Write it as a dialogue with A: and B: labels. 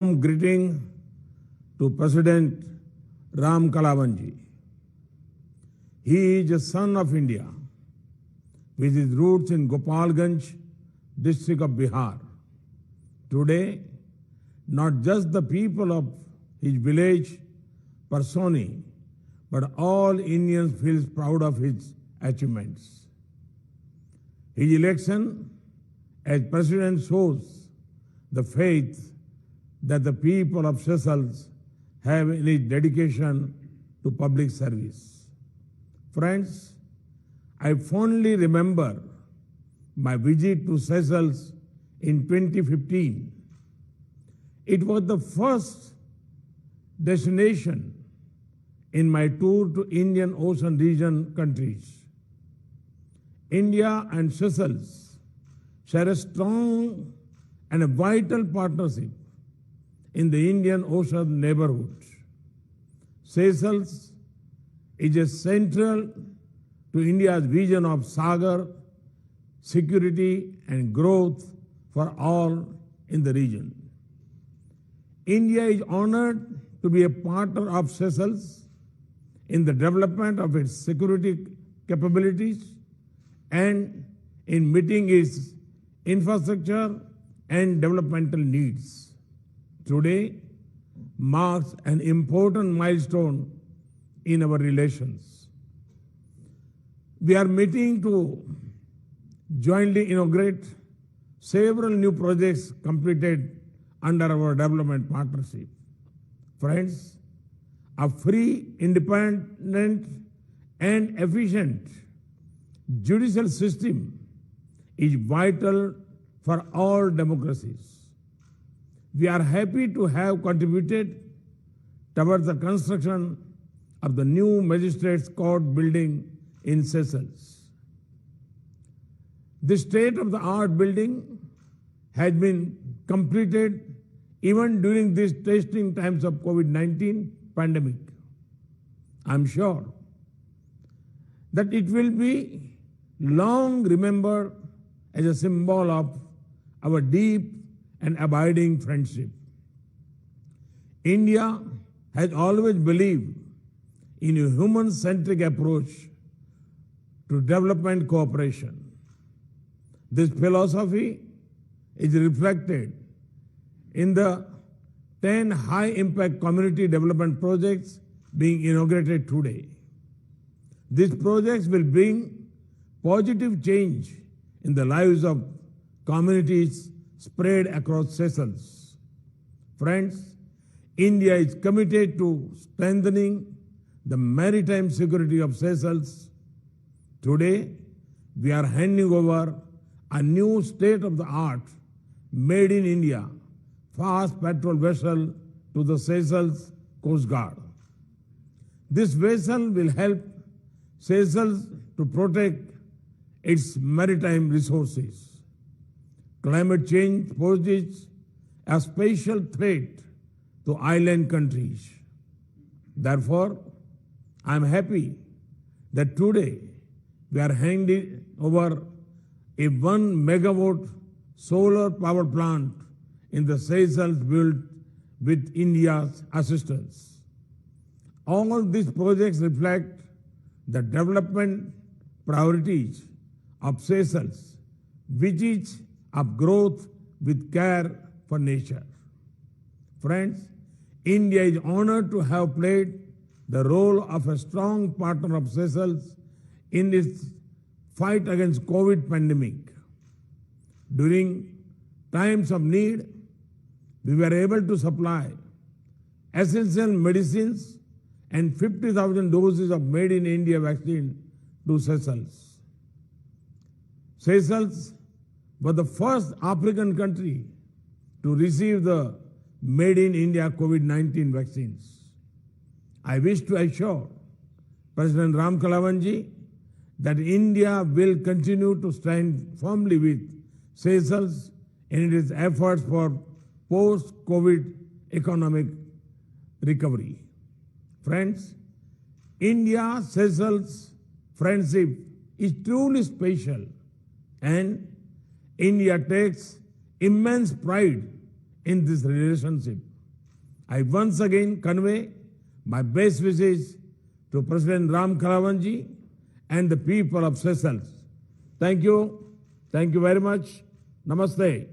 A: Greeting to President Ram Kalawanji. He is a son of India with his roots in Gopalganj, district of Bihar. Today, not just the people of his village, Parsoni, but all Indians feel proud of his achievements. His election as president shows the faith that the people of Seychelles have in its dedication to public service. Friends, I fondly remember my visit to Seychelles in 2015. It was the first destination in my tour to Indian Ocean region countries. India and Seychelles share a strong and a vital partnership in the Indian Ocean neighborhood. Seychelles is a central to India's vision of Sagar, security and growth for all in the region. India is honored to be a partner of Seychelles in the development of its security capabilities and in meeting its infrastructure and developmental needs. Today marks an important milestone in our relations. We are meeting to jointly inaugurate several new projects completed under our development partnership. Friends, a free, independent, and efficient judicial system is vital for all democracies. We are happy to have contributed towards the construction of the new Magistrates Court building in Seychelles. This state-of-the-art building has been completed even during these testing times of COVID-19 pandemic. I'm sure that it will be long remembered as a symbol of our deep and abiding friendship. India has always believed in a human-centric approach to development cooperation. This philosophy is reflected in the 10 high-impact community development projects being inaugurated today. These projects will bring positive change in the lives of communities spread across Seychelles. Friends, India is committed to strengthening the maritime security of Seychelles. Today, we are handing over a new state-of-the-art, made in India, fast patrol vessel to the Seychelles Coast Guard. This vessel will help Seychelles to protect its maritime resources. Climate change poses a special threat to island countries. Therefore, I am happy that today we are handing over a 1 megawatt solar power plant in the Seychelles built with India's assistance. All these projects reflect the development priorities of Seychelles, which is of growth with care for nature. Friends, India is honored to have played the role of a strong partner of Seychelles in its fight against COVID pandemic. During times of need, we were able to supply essential medicines and 50,000 doses of made in India vaccine to Seychelles. Seychelles was the first African country to receive the made in India COVID-19 vaccines. I wish to assure President Ram Kalawanji that India will continue to stand firmly with Seychelles in its efforts for post-COVID economic recovery. Friends, India-Seychelles friendship is truly special, and India takes immense pride in this relationship. I once again convey my best wishes to President Ram Kalawanji and the people of Seychelles. Thank you. Thank you very much. Namaste.